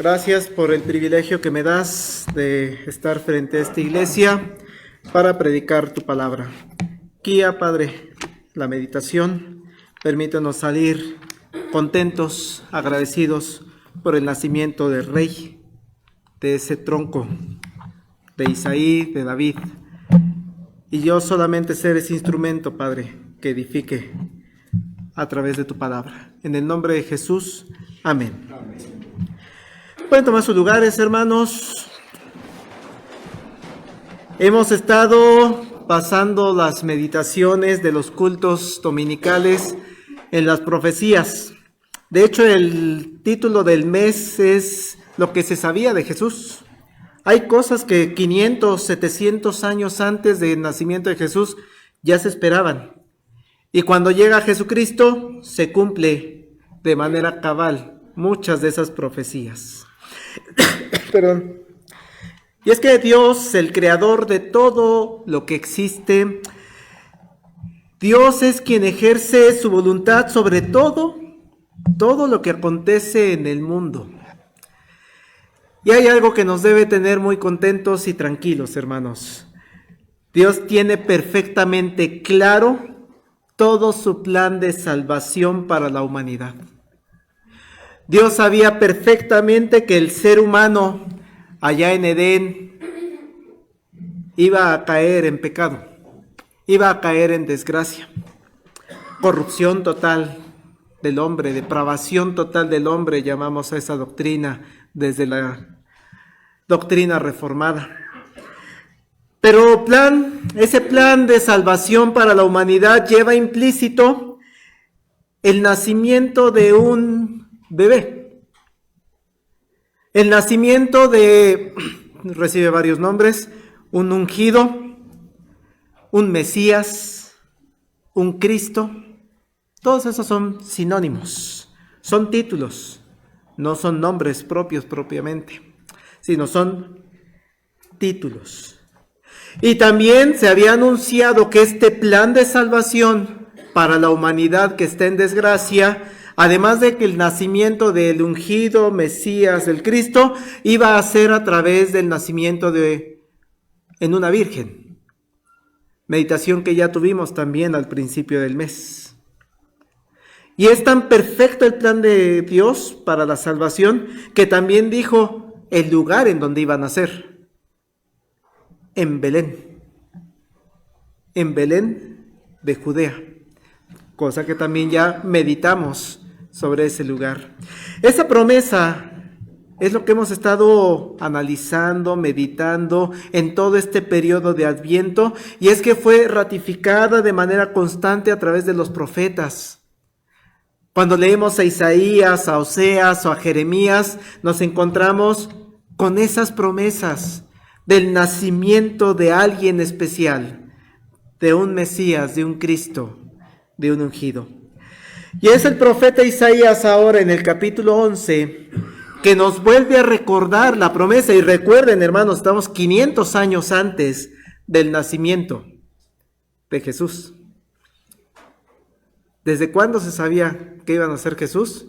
Gracias por el privilegio que me das de estar frente a esta iglesia para predicar tu palabra. Guía, Padre, la meditación. Permítanos salir contentos, agradecidos por el nacimiento del Rey, de ese tronco, de Isaí, de David. Y yo solamente ser ese instrumento, Padre, que edifique a través de tu palabra. En el nombre de Jesús, amén. Pueden tomar sus lugares, hermanos. Hemos estado pasando las meditaciones de los cultos dominicales en las profecías. De hecho, el título del mes es Lo que se sabía de Jesús. Hay cosas que 500, 700 años antes del nacimiento de Jesús ya se esperaban. Y cuando llega Jesucristo, se cumple de manera cabal muchas de esas profecías. Perdón. Y es que Dios, el creador de todo lo que existe, Dios es quien ejerce su voluntad sobre todo lo que acontece en el mundo. Y hay algo que nos debe tener muy contentos y tranquilos, hermanos. Dios tiene perfectamente claro todo su plan de salvación para la humanidad. Dios sabía perfectamente que el ser humano allá en Edén iba a caer en pecado, iba a caer en desgracia, corrupción total del hombre, depravación total del hombre, llamamos a esa doctrina desde la doctrina reformada. Pero ese plan de salvación para la humanidad lleva implícito el nacimiento de un bebé. El nacimiento recibe varios nombres: un ungido, un Mesías, un Cristo. Todos esos son sinónimos, son títulos, no son nombres propios propiamente, sino son títulos. Y también se había anunciado que este plan de salvación para la humanidad que está en desgracia, además de que el nacimiento del ungido Mesías, del Cristo, iba a ser a través del nacimiento en una virgen. Meditación que ya tuvimos también al principio del mes. Y es tan perfecto el plan de Dios para la salvación que también dijo el lugar en donde iba a nacer. En Belén de Judea, cosa que también ya meditamos sobre ese lugar. Esa promesa es lo que hemos estado analizando, meditando en todo este periodo de Adviento, y es que fue ratificada de manera constante a través de los profetas. Cuando leemos a Isaías, a Oseas o a Jeremías, nos encontramos con esas promesas del nacimiento de alguien especial, de un Mesías, de un Cristo, de un ungido. Y es el profeta Isaías ahora en el capítulo 11 que nos vuelve a recordar la promesa. Y recuerden, hermanos, estamos 500 años antes del nacimiento de Jesús. ¿Desde cuándo se sabía que iba a nacer Jesús?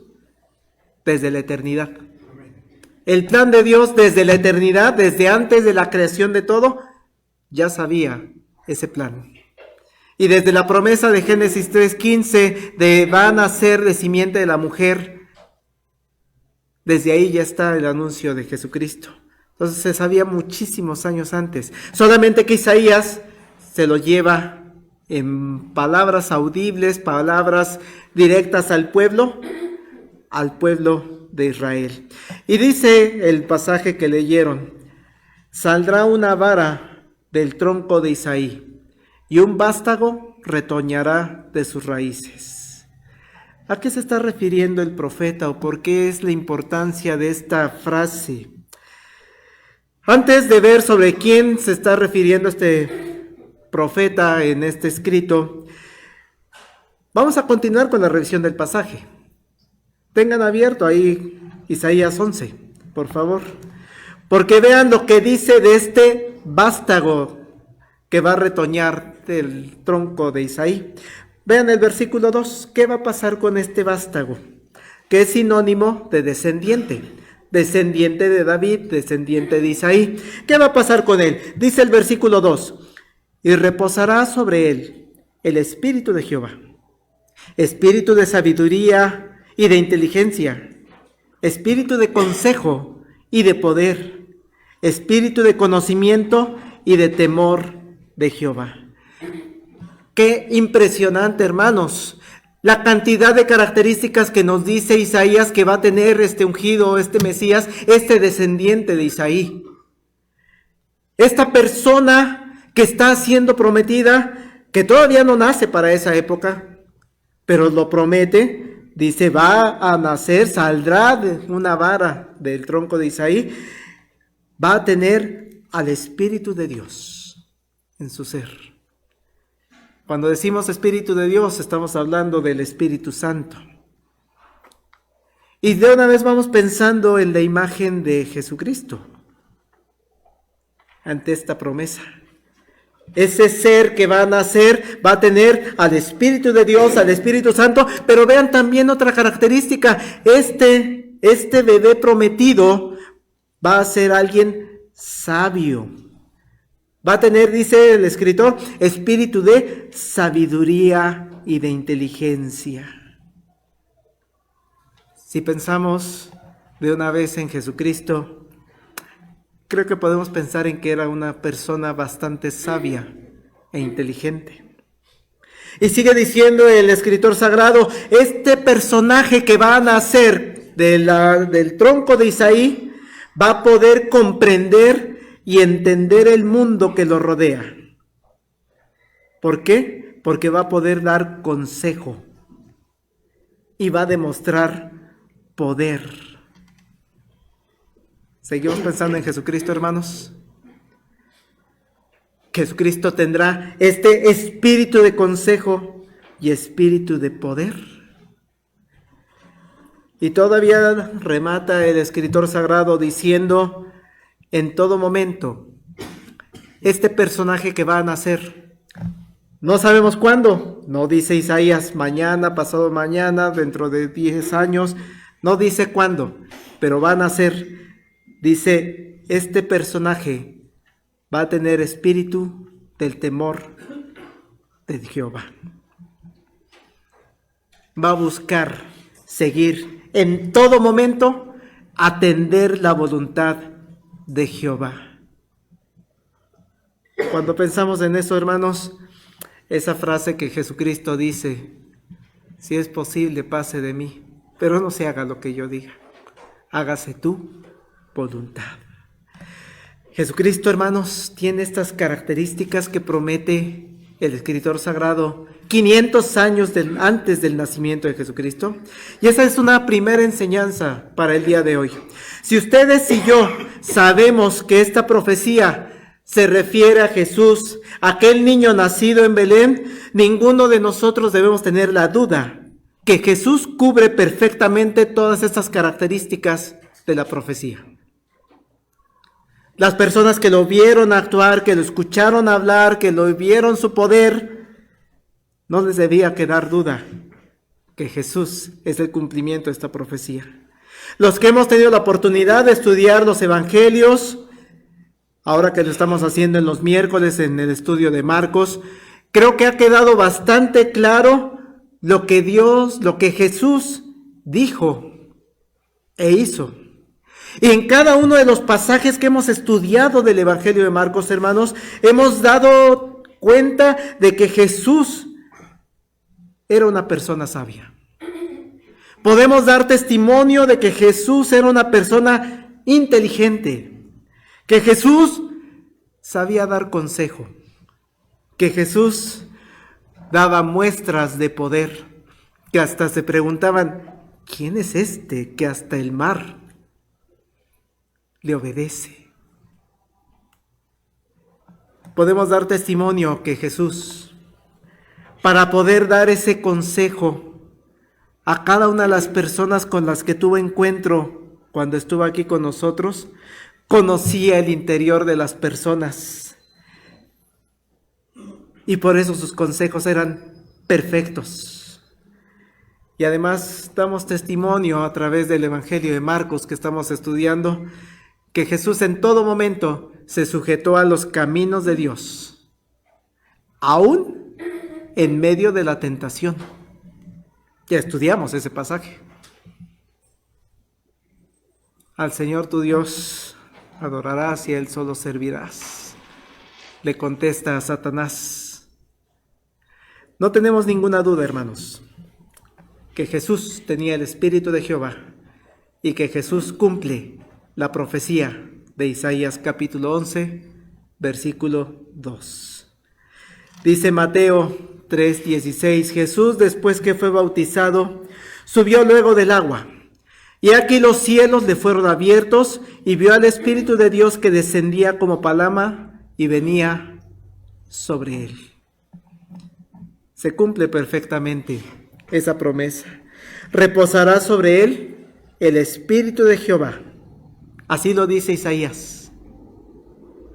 Desde la eternidad. El plan de Dios desde la eternidad, desde antes de la creación de todo, ya sabía ese plan. Y desde la promesa de Génesis 3:15 de va a nacer de simiente de la mujer, desde ahí ya está el anuncio de Jesucristo. Entonces se sabía muchísimos años antes. Solamente que Isaías se lo lleva en palabras audibles, palabras directas al pueblo de Israel. Y dice el pasaje que leyeron: saldrá una vara del tronco de Isaí, y un vástago retoñará de sus raíces. ¿A qué se está refiriendo el profeta o por qué es la importancia de esta frase? Antes de ver sobre quién se está refiriendo este profeta en este escrito, vamos a continuar con la revisión del pasaje. Tengan abierto ahí Isaías 11, por favor, porque vean lo que dice de este vástago que va a retoñar del tronco de Isaí. Vean el versículo 2, ¿qué va a pasar con este vástago? Que es sinónimo de descendiente. descendiente de David, descendiente de Isaí. ¿Qué va a pasar con él? Dice el versículo 2, y reposará sobre él el espíritu de Jehová, espíritu de sabiduría y de inteligencia, espíritu de consejo y de poder, espíritu de conocimiento y de temor de Jehová. Qué impresionante, hermanos, la cantidad de características que nos dice Isaías que va a tener este ungido, este Mesías, este descendiente de Isaí. Esta persona que está siendo prometida, que todavía no nace para esa época, pero lo promete, dice, va a nacer, saldrá de una vara del tronco de Isaí, va a tener al Espíritu de Dios en su ser. Cuando decimos Espíritu de Dios, estamos hablando del Espíritu Santo. Y de una vez vamos pensando en la imagen de Jesucristo ante esta promesa. Ese ser que va a nacer va a tener al Espíritu de Dios, al Espíritu Santo, pero vean también otra característica. Este bebé prometido va a ser alguien sabio. Va a tener, dice el escritor, espíritu de sabiduría y de inteligencia. Si pensamos de una vez en Jesucristo, creo que podemos pensar en que era una persona bastante sabia e inteligente. Y sigue diciendo el escritor sagrado, este personaje que va a nacer del tronco de Isaí va a poder comprender y entender el mundo que lo rodea. ¿Por qué? Porque va a poder dar consejo y va a demostrar poder. ¿Seguimos pensando en Jesucristo, hermanos? Jesucristo tendrá este espíritu de consejo y espíritu de poder. Y todavía remata el escritor sagrado diciendo, en todo momento, este personaje que va a nacer, no sabemos cuándo, no dice Isaías, mañana, pasado mañana, dentro de 10 años, no dice cuándo, pero va a nacer. Dice, este personaje va a tener espíritu del temor de Jehová. Va a buscar seguir en todo momento, atender la voluntad de Jehová. Cuando pensamos en eso, hermanos, esa frase que Jesucristo dice, si es posible, pase de mí, pero no se haga lo que yo diga, hágase tu voluntad. Jesucristo, hermanos, tiene estas características que promete el escritor sagrado 500 años antes del nacimiento de Jesucristo. Y esa es una primera enseñanza para el día de hoy. Si ustedes y yo sabemos que esta profecía se refiere a Jesús, aquel niño nacido en Belén, ninguno de nosotros debemos tener la duda que Jesús cubre perfectamente todas estas características de la profecía. Las personas que lo vieron actuar, que lo escucharon hablar, que lo vieron su poder, no les debía quedar duda que Jesús es el cumplimiento de esta profecía. Los que hemos tenido la oportunidad de estudiar los evangelios, ahora que lo estamos haciendo en los miércoles en el estudio de Marcos, creo que ha quedado bastante claro lo que Jesús dijo e hizo. Y en cada uno de los pasajes que hemos estudiado del Evangelio de Marcos, hermanos, hemos dado cuenta de que Jesús era una persona sabia. Podemos dar testimonio de que Jesús era una persona inteligente, que Jesús sabía dar consejo, que Jesús daba muestras de poder, que hasta se preguntaban, ¿quién es este que hasta el mar le obedece? Podemos dar testimonio que Jesús, para poder dar ese consejo a cada una de las personas con las que tuvo encuentro cuando estuvo aquí con nosotros, conocía el interior de las personas. Y por eso sus consejos eran perfectos. Y además damos testimonio a través del Evangelio de Marcos que estamos estudiando, que Jesús en todo momento se sujetó a los caminos de Dios, aún en medio de la tentación. Ya estudiamos ese pasaje. Al Señor tu Dios adorarás y a Él solo servirás. Le contesta a Satanás. No tenemos ninguna duda, hermanos, que Jesús tenía el Espíritu de Jehová y que Jesús cumple la profecía de Isaías capítulo 11, versículo 2. Dice Mateo 3:16, Jesús, después que fue bautizado, subió luego del agua. Y aquí los cielos le fueron abiertos y vio al Espíritu de Dios que descendía como paloma y venía sobre él. Se cumple perfectamente esa promesa. Reposará sobre él el Espíritu de Jehová. Así lo dice Isaías.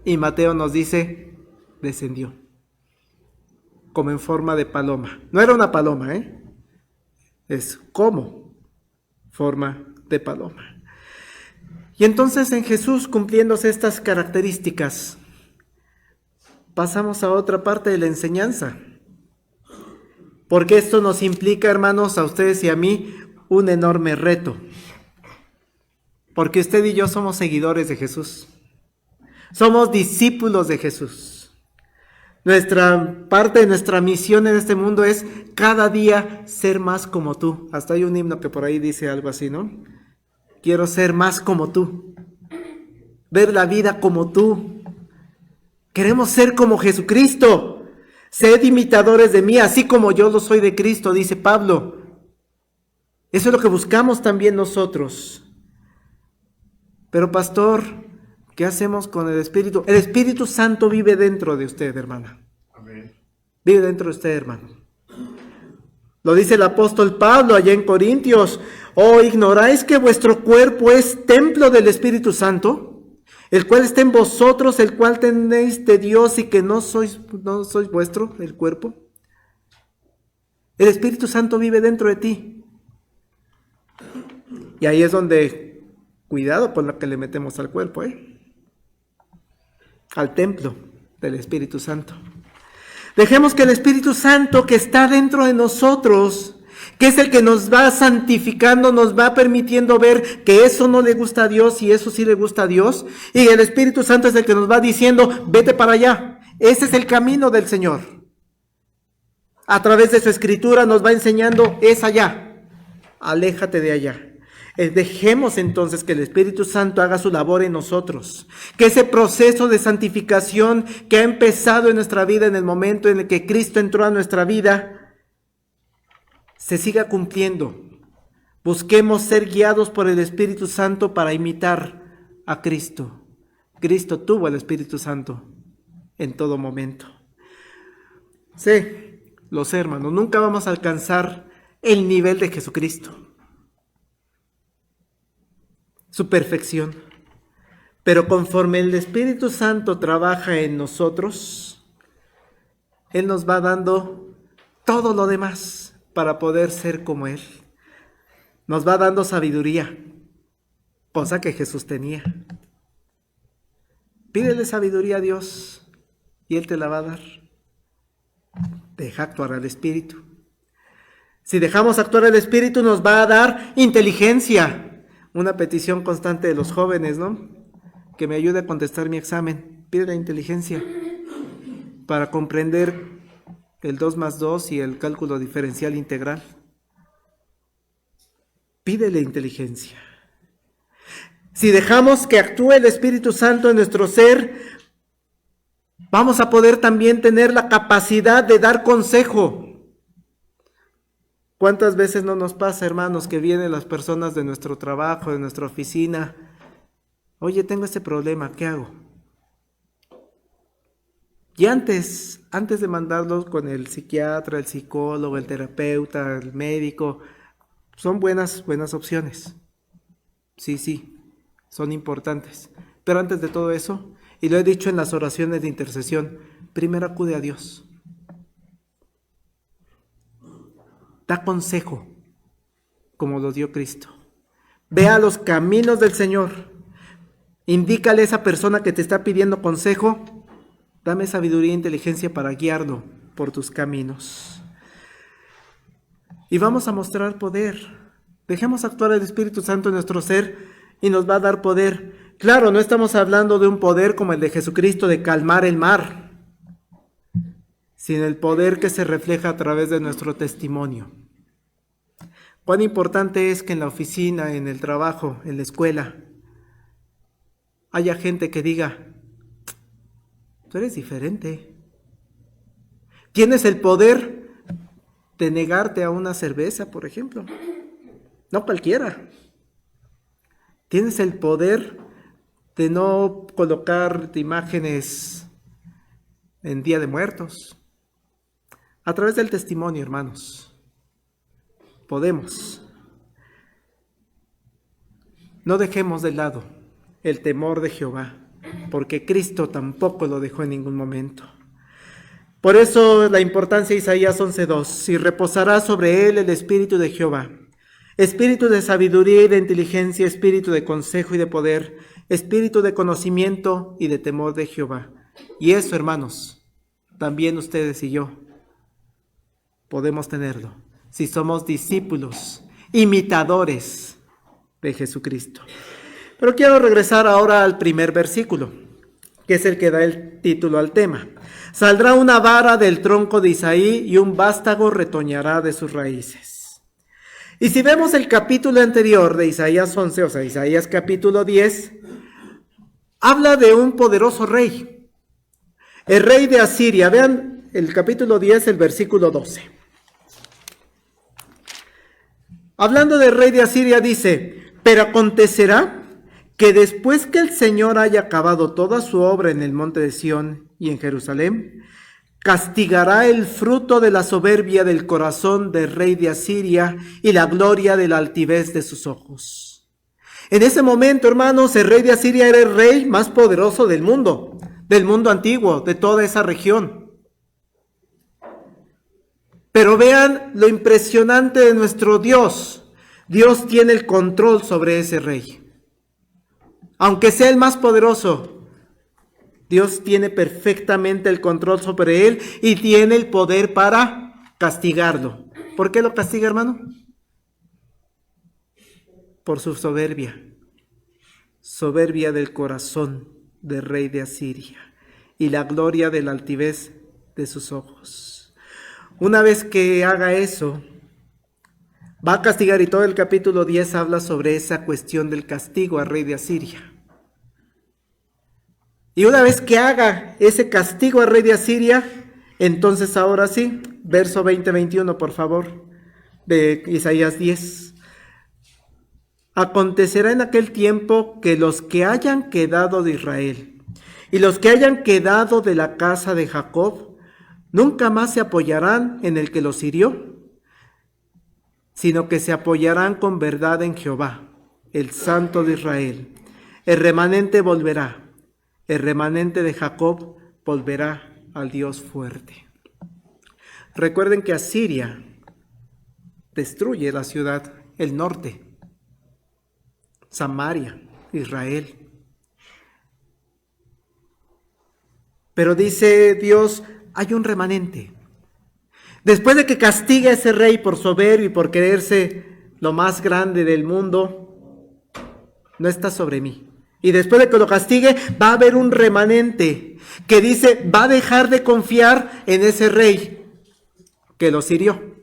Y Mateo nos dice, descendió. Como en forma de paloma. No era una paloma, es como forma de paloma. Y entonces en Jesús, cumpliéndose estas características, pasamos a otra parte de la enseñanza. Porque esto nos implica, hermanos, a ustedes y a mí, un enorme reto. Porque usted y yo somos seguidores de Jesús. Somos discípulos de Jesús. Nuestra parte de nuestra misión en este mundo es cada día ser más como tú. Hasta hay un himno que por ahí dice algo así, ¿no? Quiero ser más como tú. Ver la vida como tú. Queremos ser como Jesucristo. Sed imitadores de mí, así como yo lo soy de Cristo, dice Pablo. Eso es lo que buscamos también nosotros. Pero pastor, ¿qué hacemos con el Espíritu? El Espíritu Santo vive dentro de usted, hermana. Amén. Vive dentro de usted, hermano. Lo dice el apóstol Pablo allá en Corintios. ¿O ignoráis que vuestro cuerpo es templo del Espíritu Santo? El cual está en vosotros, el cual tenéis de Dios y que no sois vuestro, el cuerpo. El Espíritu Santo vive dentro de ti. Y ahí es donde, cuidado con lo que le metemos al cuerpo, al templo del Espíritu Santo. Dejemos que el Espíritu Santo que está dentro de nosotros, que es el que nos va santificando, nos va permitiendo ver que eso no le gusta a Dios y eso sí le gusta a Dios. Y el Espíritu Santo es el que nos va diciendo, vete para allá. Ese es el camino del Señor. A través de su Escritura nos va enseñando, es allá. Aléjate de allá. Dejemos entonces que el Espíritu Santo haga su labor en nosotros. Que ese proceso de santificación que ha empezado en nuestra vida en el momento en el que Cristo entró a nuestra vida, se siga cumpliendo. Busquemos ser guiados por el Espíritu Santo para imitar a Cristo. Cristo tuvo el Espíritu Santo en todo momento. Sí, lo sé, hermanos, nunca vamos a alcanzar el nivel de Jesucristo, su perfección. Pero conforme el Espíritu Santo trabaja en nosotros, Él nos va dando todo lo demás para poder ser como Él. Nos va dando sabiduría, cosa que Jesús tenía. Pídele sabiduría a Dios y Él te la va a dar. Deja actuar al Espíritu. Si dejamos actuar al Espíritu, nos va a dar inteligencia. Una petición constante de los jóvenes, ¿no? Que me ayude a contestar mi examen. Pídele inteligencia para comprender el 2 más 2 y el cálculo diferencial integral. Pídele inteligencia. Si dejamos que actúe el Espíritu Santo en nuestro ser, vamos a poder también tener la capacidad de dar consejo. ¿Cuántas veces no nos pasa, hermanos, que vienen las personas de nuestro trabajo, de nuestra oficina? Oye, tengo este problema, ¿qué hago? Y antes de mandarlos con el psiquiatra, el psicólogo, el terapeuta, el médico, son buenas opciones. Sí, son importantes. Pero antes de todo eso, y lo he dicho en las oraciones de intercesión, primero acude a Dios. Da consejo, como lo dio Cristo. Vea los caminos del Señor. Indícale a esa persona que te está pidiendo consejo, dame sabiduría e inteligencia para guiarlo por tus caminos. Y vamos a mostrar poder. Dejemos actuar el Espíritu Santo en nuestro ser y nos va a dar poder. Claro, no estamos hablando de un poder como el de Jesucristo de calmar el mar, sino el poder que se refleja a través de nuestro testimonio. Cuán importante es que en la oficina, en el trabajo, en la escuela, haya gente que diga, tú eres diferente. Tienes el poder de negarte a una cerveza, por ejemplo. No cualquiera. Tienes el poder de no colocar imágenes en Día de Muertos. A través del testimonio, hermanos, podemos. No dejemos de lado el temor de Jehová, porque Cristo tampoco lo dejó en ningún momento. Por eso la importancia de Isaías 11:2, si reposará sobre él el espíritu de Jehová, espíritu de sabiduría y de inteligencia, espíritu de consejo y de poder, espíritu de conocimiento y de temor de Jehová. Y eso, hermanos, también ustedes y yo podemos tenerlo, si somos discípulos, imitadores de Jesucristo. Pero quiero regresar ahora al primer versículo, que es el que da el título al tema. Saldrá una vara del tronco de Isaí y un vástago retoñará de sus raíces. Y si vemos el capítulo anterior de Isaías 11, o sea, Isaías capítulo 10, habla de un poderoso rey, el rey de Asiria. Vean el capítulo 10, el versículo 12. Hablando del rey de Asiria dice, pero acontecerá que después que el Señor haya acabado toda su obra en el monte de Sión y en Jerusalén, castigará el fruto de la soberbia del corazón del rey de Asiria y la gloria de la altivez de sus ojos. En ese momento, hermanos, el rey de Asiria era el rey más poderoso del mundo antiguo, de toda esa región. Pero vean lo impresionante de nuestro Dios. Dios tiene el control sobre ese rey. Aunque sea el más poderoso, Dios tiene perfectamente el control sobre él y tiene el poder para castigarlo. ¿Por qué lo castiga, hermano? Por su soberbia. Soberbia del corazón del rey de Asiria y la gloria de la altivez de sus ojos. Una vez que haga eso, va a castigar, y todo el capítulo 10 habla sobre esa cuestión del castigo al rey de Asiria. Y una vez que haga ese castigo al rey de Asiria, entonces ahora sí, verso 20-21, por favor, de Isaías 10. Acontecerá en aquel tiempo que los que hayan quedado de Israel y los que hayan quedado de la casa de Jacob, nunca más se apoyarán en el que los hirió, sino que se apoyarán con verdad en Jehová, el Santo de Israel. El remanente volverá, el remanente de Jacob volverá al Dios fuerte. Recuerden que Asiria destruye la ciudad, el norte, Samaria, Israel. Pero dice Dios, hay un remanente. Después de que castiga a ese rey por soberbio y por creerse lo más grande del mundo, no está sobre mí. Y después de que lo castigue, va a haber un remanente que dice, va a dejar de confiar en ese rey que los hirió,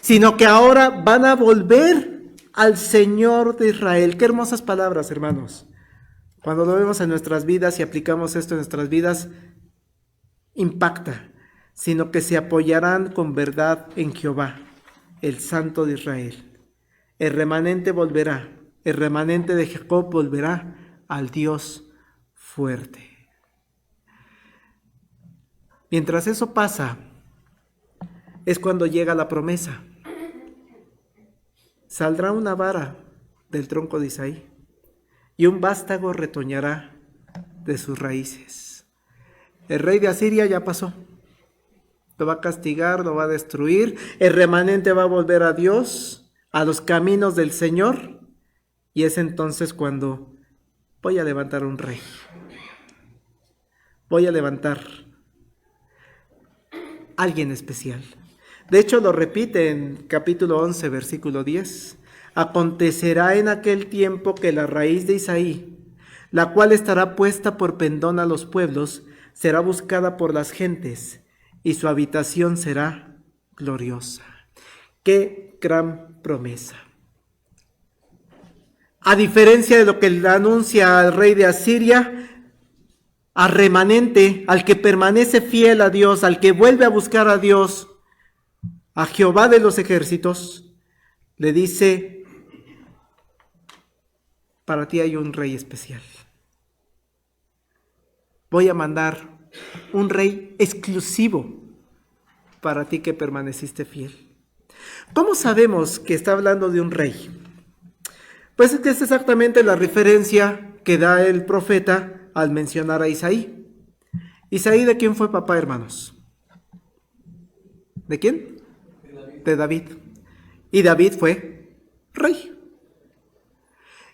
sino que ahora van a volver al Señor de Israel. Qué hermosas palabras, hermanos. Cuando lo vemos en nuestras vidas y aplicamos esto en nuestras vidas, impacta. Sino que se apoyarán con verdad en Jehová, el Santo de Israel. El remanente volverá, el remanente de Jacob volverá al Dios fuerte. Mientras eso pasa, es cuando llega la promesa. Saldrá una vara del tronco de Isaí y un vástago retoñará de sus raíces. El rey de Asiria ya pasó. Lo va a castigar, lo va a destruir. El remanente va a volver a Dios, a los caminos del Señor, y es entonces cuando voy a levantar un rey. Voy a levantar a alguien especial. De hecho, lo repite en capítulo 11, versículo 10. Acontecerá en aquel tiempo que la raíz de Isaí, la cual estará puesta por pendón a los pueblos, será buscada por las gentes, y su habitación será gloriosa. ¡Qué gran promesa! A diferencia de lo que le anuncia al rey de Asiria, al remanente, al que permanece fiel a Dios, al que vuelve a buscar a Dios, a Jehová de los ejércitos, le dice: para ti hay un rey especial. Voy a mandar un rey exclusivo para ti que permaneciste fiel. ¿Cómo sabemos que está hablando de un rey? Pues es que es exactamente la referencia que da el profeta al mencionar a Isaí. ¿Isaí de quién fue papá, hermanos? ¿De quién? De David. Y David fue rey.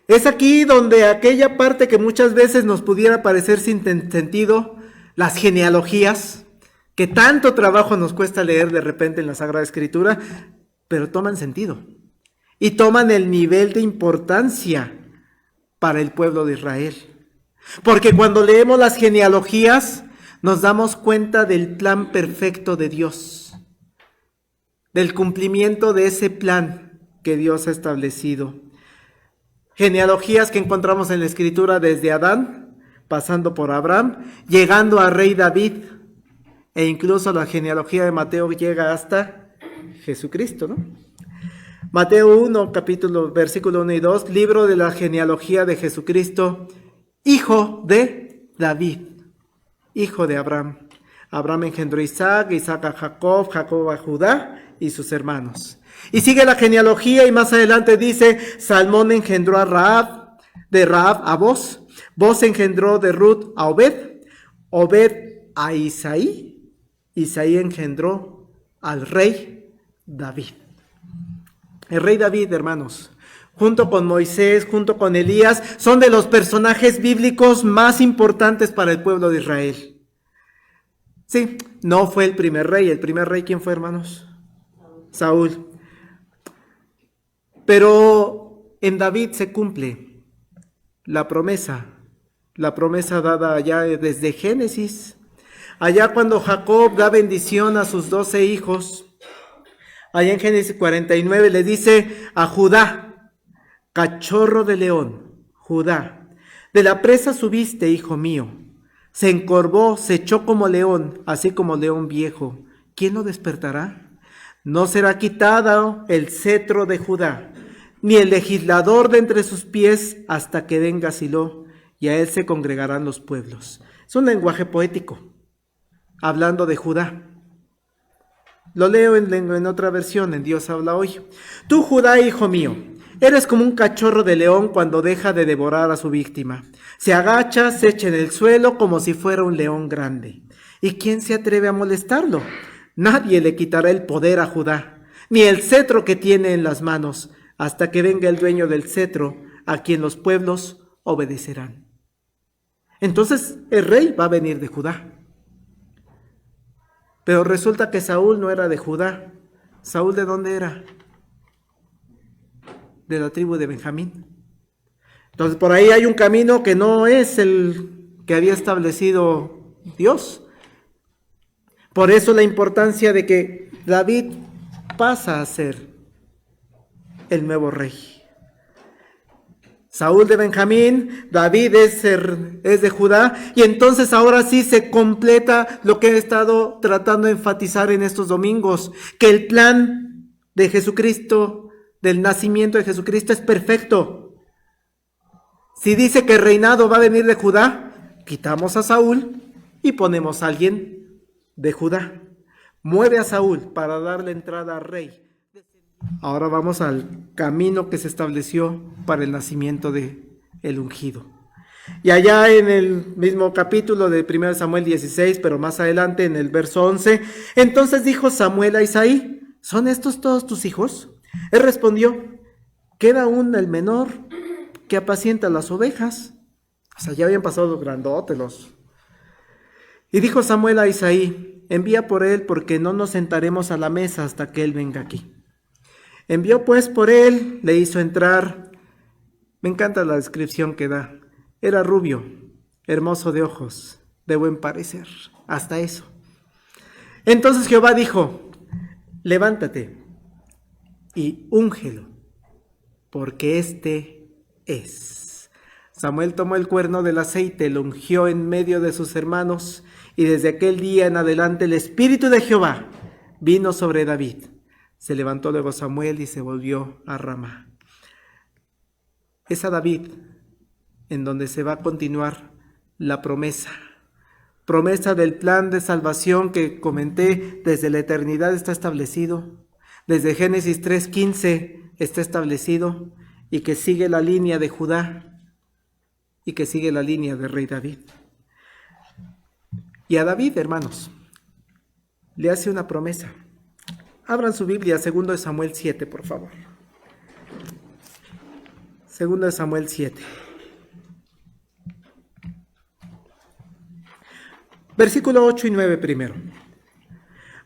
Es aquí donde aquella parte que muchas veces nos pudiera parecer sin sentido, las genealogías, que tanto trabajo nos cuesta leer de repente en la Sagrada Escritura, pero toman sentido y toman el nivel de importancia para el pueblo de Israel. Porque cuando leemos las genealogías nos damos cuenta del plan perfecto de Dios, del cumplimiento de ese plan que Dios ha establecido. Genealogías que encontramos en la Escritura desde Adán, pasando por Abraham, llegando a rey David, e incluso la genealogía de Mateo llega hasta Jesucristo, ¿no? Mateo 1, versículo 1 y 2, libro de la genealogía de Jesucristo, hijo de David, hijo de Abraham. Abraham engendró a Isaac, Isaac a Jacob, Jacob a Judá y sus hermanos. Y sigue la genealogía y más adelante dice: Salmón engendró a Rahab, de Rahab a Boz, Boz engendró de Ruth a Obed, Obed a Isaí, Isaí engendró al rey David. El rey David, hermanos, junto con Moisés, junto con Elías, son de los personajes bíblicos más importantes para el pueblo de Israel. Sí, no fue el primer rey. ¿El primer rey quién fue, hermanos? Saúl. Pero en David se cumple la promesa dada allá desde Génesis. Allá cuando Jacob da bendición a sus 12 hijos, allá en Génesis 49 le dice a Judá: cachorro de león, Judá, de la presa subiste, hijo mío. Se encorvó, se echó como león, así como león viejo. ¿Quién lo despertará? No será quitado el cetro de Judá, ni el legislador de entre sus pies, hasta que venga Silo, y a él se congregarán los pueblos. Es un lenguaje poético, hablando de Judá. Lo leo en otra versión, en Dios habla hoy. Tú, Judá, hijo mío, eres como un cachorro de león cuando deja de devorar a su víctima. Se agacha, se echa en el suelo como si fuera un león grande. ¿Y quién se atreve a molestarlo? Nadie le quitará el poder a Judá, ni el cetro que tiene en las manos, hasta que venga el dueño del cetro, a quien los pueblos obedecerán. Entonces el rey va a venir de Judá. Pero resulta que Saúl no era de Judá. ¿Saúl de dónde era? De la tribu de Benjamín. Entonces por ahí hay un camino que no es el que había establecido Dios. Por eso la importancia de que David pasa a ser el nuevo rey. Saúl de Benjamín, David es de Judá, y entonces ahora sí se completa lo que he estado tratando de enfatizar en estos domingos, que el plan de Jesucristo, del nacimiento de Jesucristo, es perfecto. Si dice que el reinado va a venir de Judá, quitamos a Saúl y ponemos a alguien de Judá. Mueve a Saúl para darle entrada al rey. Ahora vamos al camino que se estableció para el nacimiento de el ungido. Y allá en el mismo capítulo de 1 Samuel 16, pero más adelante en el verso 11, entonces dijo Samuel a Isaí: ¿son estos todos tus hijos? Él respondió: queda aún el menor que apacienta las ovejas. O sea, ya habían pasado los grandotes. Y dijo Samuel a Isaí: envía por él, porque no nos sentaremos a la mesa hasta que él venga aquí. Envió pues por él, le hizo entrar. Me encanta la descripción que da. Era rubio, hermoso de ojos, de buen parecer. Hasta eso. Entonces Jehová dijo: levántate y úngelo, porque este es. Samuel tomó el cuerno del aceite, lo ungió en medio de sus hermanos, y desde aquel día en adelante el Espíritu de Jehová vino sobre David. Se levantó luego Samuel y se volvió a Ramá. Es a David en donde se va a continuar la promesa del plan de salvación que comenté. Desde la eternidad está establecido, desde Génesis 3:15 está establecido, y que sigue la línea de Judá y que sigue la línea del rey David. Y a David, hermanos, le hace una promesa. Abran su Biblia, 2 Samuel 7, por favor. 2 Samuel 7. Versículo 8 y 9 primero.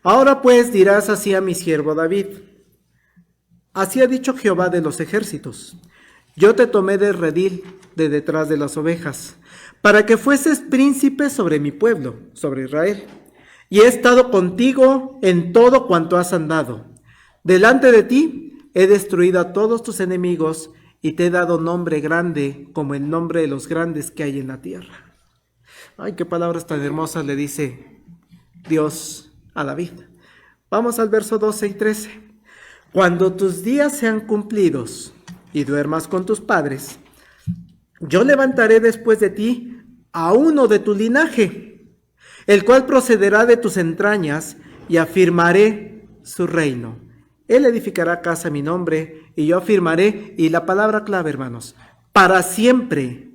Ahora pues dirás así a mi siervo David: así ha dicho Jehová de los ejércitos: yo te tomé del redil de detrás de las ovejas, para que fueses príncipe sobre mi pueblo, sobre Israel. Y he estado contigo en todo cuanto has andado. Delante de ti he destruido a todos tus enemigos, y te he dado nombre grande, como el nombre de los grandes que hay en la tierra. Ay, qué palabras tan hermosas le dice Dios a David. Vamos al verso 12 y 13. Cuando tus días sean cumplidos y duermas con tus padres, yo levantaré después de ti a uno de tu linaje, el cual procederá de tus entrañas, y afirmaré su reino. Él edificará casa a mi nombre, y yo afirmaré, y la palabra clave, hermanos, para siempre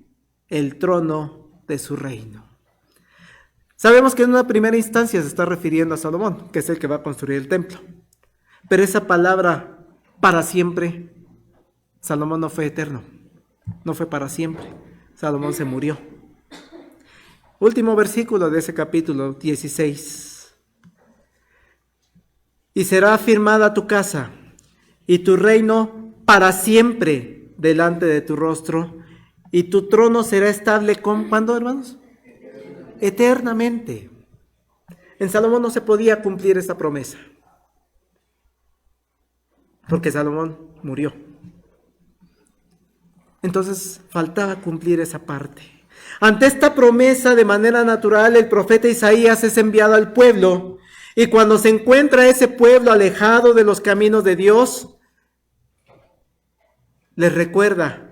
el trono de su reino. Sabemos que en una primera instancia se está refiriendo a Salomón, que es el que va a construir el templo. Pero esa palabra para siempre, Salomón no fue eterno, no fue para siempre. Salomón se murió. Último versículo de ese capítulo 16. Y será afirmada tu casa y tu reino para siempre delante de tu rostro, y tu trono será estable con, ¿cuándo, hermanos? Eternamente. En Salomón no se podía cumplir esta promesa, porque Salomón murió. Entonces faltaba cumplir esa parte. Ante esta promesa, de manera natural, el profeta Isaías es enviado al pueblo, y cuando se encuentra ese pueblo alejado de los caminos de Dios, les recuerda: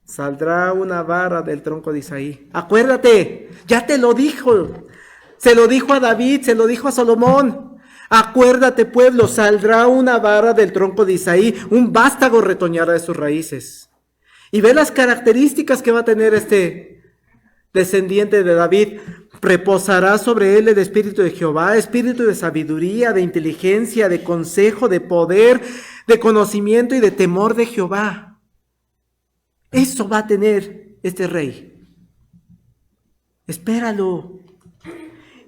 saldrá una vara del tronco de Isaí. Acuérdate, ya te lo dijo. Se lo dijo a David, se lo dijo a Salomón. Acuérdate, pueblo, saldrá una vara del tronco de Isaí, un vástago retoñará de sus raíces. Y ve las características que va a tener este descendiente de David. Reposará sobre él el espíritu de Jehová, espíritu de sabiduría, de inteligencia, de consejo, de poder, de conocimiento y de temor de Jehová. Eso va a tener este rey. Espéralo.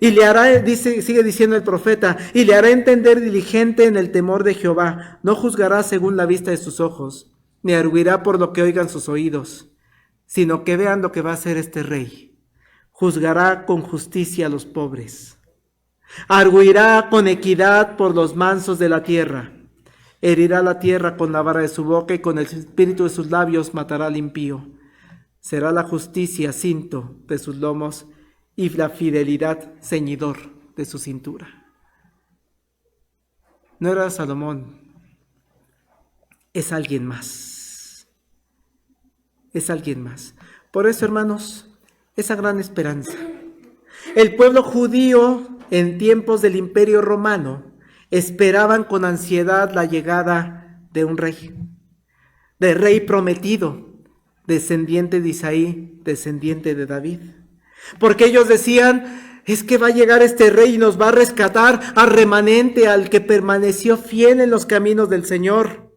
Y le hará, sigue diciendo el profeta, y le hará entender diligente en el temor de Jehová. No juzgará según la vista de sus ojos, ni arguirá por lo que oigan sus oídos, sino que vean lo que va a hacer este rey. Juzgará con justicia a los pobres. Arguirá con equidad por los mansos de la tierra. Herirá la tierra con la vara de su boca, y con el espíritu de sus labios matará al impío. Será la justicia cinto de sus lomos, y la fidelidad ceñidor de su cintura. No era Salomón, es alguien más. Es alguien más. Por eso, hermanos, esa gran esperanza. El pueblo judío en tiempos del Imperio Romano esperaban con ansiedad la llegada de un rey, de rey prometido, descendiente de Isaí, descendiente de David. Porque ellos decían: es que va a llegar este rey y nos va a rescatar al remanente, al que permaneció fiel en los caminos del Señor.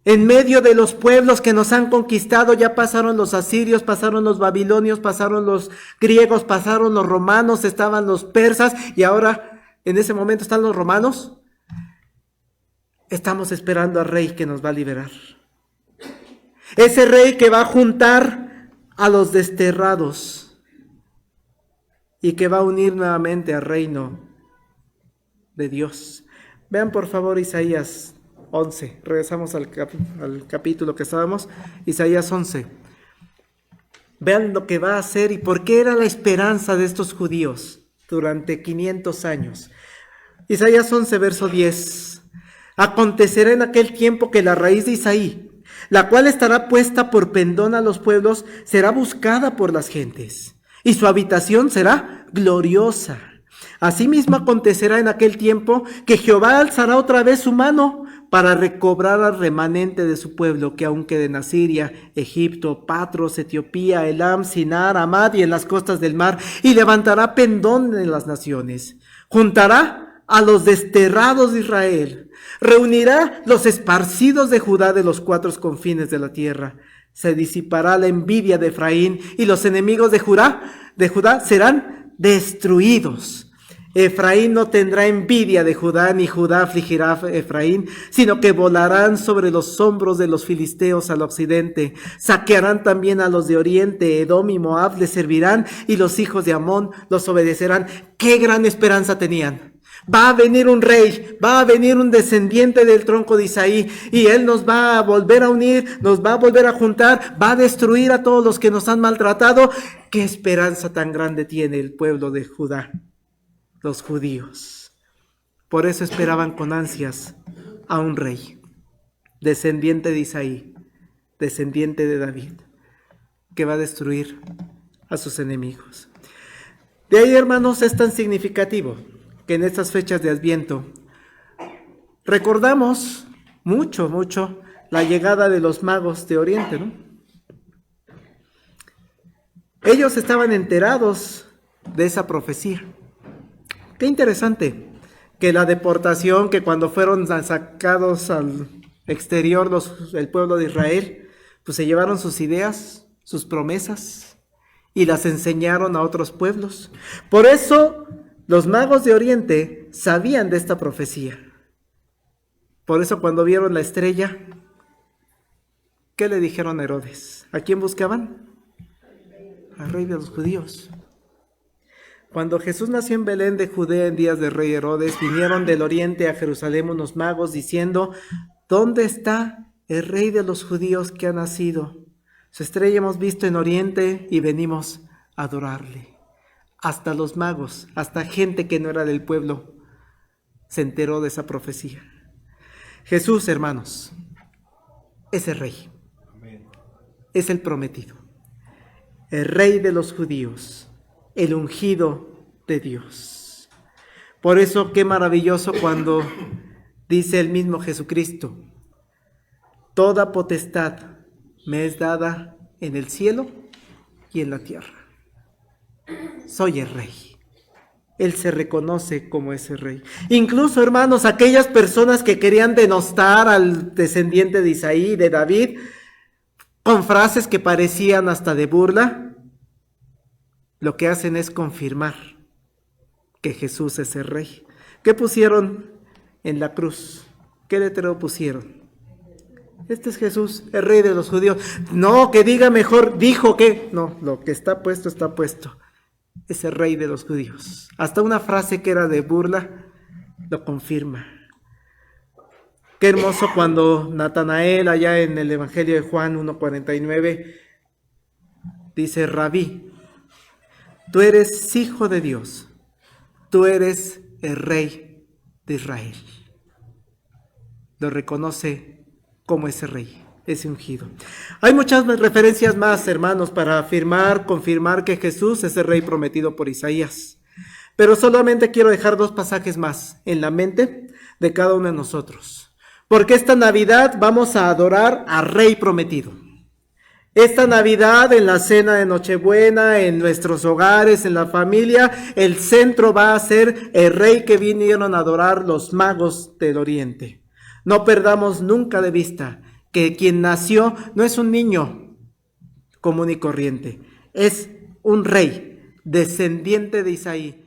En medio de los pueblos que nos han conquistado, ya pasaron los asirios, pasaron los babilonios, pasaron los griegos, pasaron los romanos, estaban los persas y ahora en ese momento están los romanos. Estamos esperando al rey que nos va a liberar. Ese rey que va a juntar a los desterrados y que va a unir nuevamente al reino de Dios. Vean por favor Isaías 11, regresamos al capítulo que estábamos, Isaías 11. Vean lo que va a hacer y por qué era la esperanza de estos judíos durante 500 años. Isaías 11, verso 10. Acontecerá en aquel tiempo que la raíz de Isaí, la cual estará puesta por pendón a los pueblos, será buscada por las gentes, y su habitación será gloriosa. Asimismo acontecerá en aquel tiempo que Jehová alzará otra vez su mano para recobrar al remanente de su pueblo que aún queda en Asiria, Egipto, Patros, Etiopía, Elam, Sinar, Amad y en las costas del mar, y levantará pendón en las naciones. Juntará a los desterrados de Israel, reunirá los esparcidos de Judá de los cuatro confines de la tierra. Se disipará la envidia de Efraín y los enemigos de Judá serán destruidos. Efraín no tendrá envidia de Judá, ni Judá afligirá a Efraín, sino que volarán sobre los hombros de los filisteos al occidente. Saquearán también a los de oriente, Edom y Moab les servirán, y los hijos de Amón los obedecerán. ¡Qué gran esperanza tenían! Va a venir un rey, va a venir un descendiente del tronco de Isaí, y él nos va a volver a unir, nos va a volver a juntar, va a destruir a todos los que nos han maltratado. ¡Qué esperanza tan grande tiene el pueblo de Judá! Los judíos. Por eso esperaban con ansias a un rey, descendiente de Isaí, descendiente de David, que va a destruir a sus enemigos. De ahí, hermanos, es tan significativo que en estas fechas de Adviento recordamos mucho la llegada de los magos de Oriente, ¿no? Ellos estaban enterados de esa profecía. Qué interesante que la deportación, que cuando fueron sacados al exterior el pueblo de Israel, pues se llevaron sus ideas, sus promesas y las enseñaron a otros pueblos. Por eso los magos de Oriente sabían de esta profecía. Por eso cuando vieron la estrella, ¿qué le dijeron a Herodes? ¿A quién buscaban? Al rey de los judíos. Cuando Jesús nació en Belén de Judea en días del rey Herodes, vinieron del oriente a Jerusalén unos magos diciendo: ¿dónde está el rey de los judíos que ha nacido? Su estrella hemos visto en oriente y venimos a adorarle. Hasta los magos, hasta gente que no era del pueblo, se enteró de esa profecía. Jesús, hermanos, es el rey. Es el prometido. El rey de los judíos. El ungido de Dios. Por eso qué maravilloso cuando dice el mismo Jesucristo: toda potestad me es dada en el cielo y en la tierra. Soy el rey. Él se reconoce como ese rey. Incluso, hermanos, aquellas personas que querían denostar al descendiente de Isaí, de David, con frases que parecían hasta de burla, lo que hacen es confirmar que Jesús es el rey. ¿Qué pusieron en la cruz? ¿Qué letrero pusieron? Este es Jesús, el rey de los judíos. No, que diga mejor, dijo que. No, lo que está puesto, está puesto. Es el rey de los judíos. Hasta una frase que era de burla lo confirma. Qué hermoso cuando Natanael, allá en el Evangelio de Juan 1:49, dice: Rabí, tú eres hijo de Dios, tú eres el rey de Israel. Lo reconoce como ese rey, ese ungido. Hay muchas referencias más, hermanos, para afirmar, confirmar que Jesús es el rey prometido por Isaías. Pero solamente quiero dejar 2 pasajes más en la mente de cada uno de nosotros. Porque esta Navidad vamos a adorar al rey prometido. Esta Navidad, en la cena de Nochebuena, en nuestros hogares, en la familia, el centro va a ser el rey que vinieron a adorar los magos del oriente. No perdamos nunca de vista que quien nació no es un niño común y corriente, es un rey, descendiente de Isaí,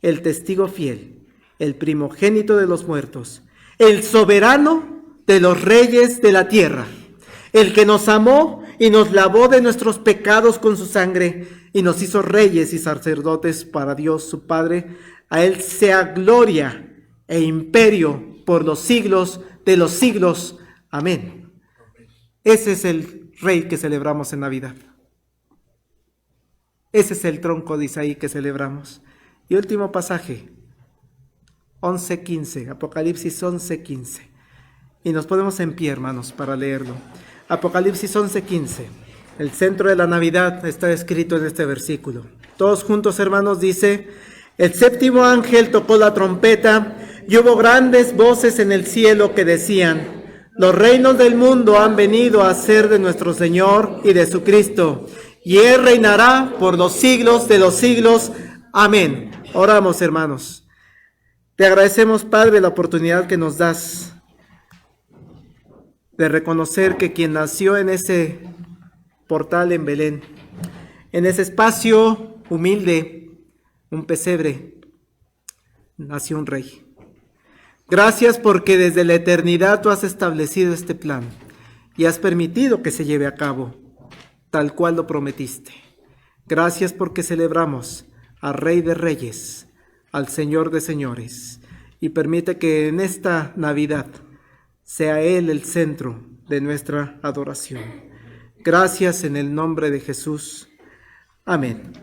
el testigo fiel, el primogénito de los muertos, el soberano de los reyes de la tierra, el que nos amó y nos lavó de nuestros pecados con su sangre y nos hizo reyes y sacerdotes para Dios su Padre. A él sea gloria e imperio por los siglos de los siglos. Amén. Ese es el rey que celebramos en Navidad. Ese es el tronco de Isaí que celebramos. Y último pasaje, 11:15, Apocalipsis 11:15. Y nos ponemos en pie, hermanos, para leerlo. Apocalipsis 11:15. El centro de la Navidad está escrito en este versículo. Todos juntos, hermanos, dice: el séptimo ángel tocó la trompeta y hubo grandes voces en el cielo que decían: los reinos del mundo han venido a ser de nuestro Señor y de su Cristo, y Él reinará por los siglos de los siglos. Amén. Oramos, hermanos. Te agradecemos, Padre, la oportunidad que nos das de reconocer que quien nació en ese portal en Belén, en ese espacio humilde, un pesebre, nació un rey. Gracias porque desde la eternidad tú has establecido este plan y has permitido que se lleve a cabo, tal cual lo prometiste. Gracias porque celebramos al Rey de Reyes, al Señor de Señores, y permite que en esta Navidad sea Él el centro de nuestra adoración. Gracias en el nombre de Jesús. Amén.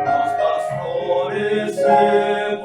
Los pastores se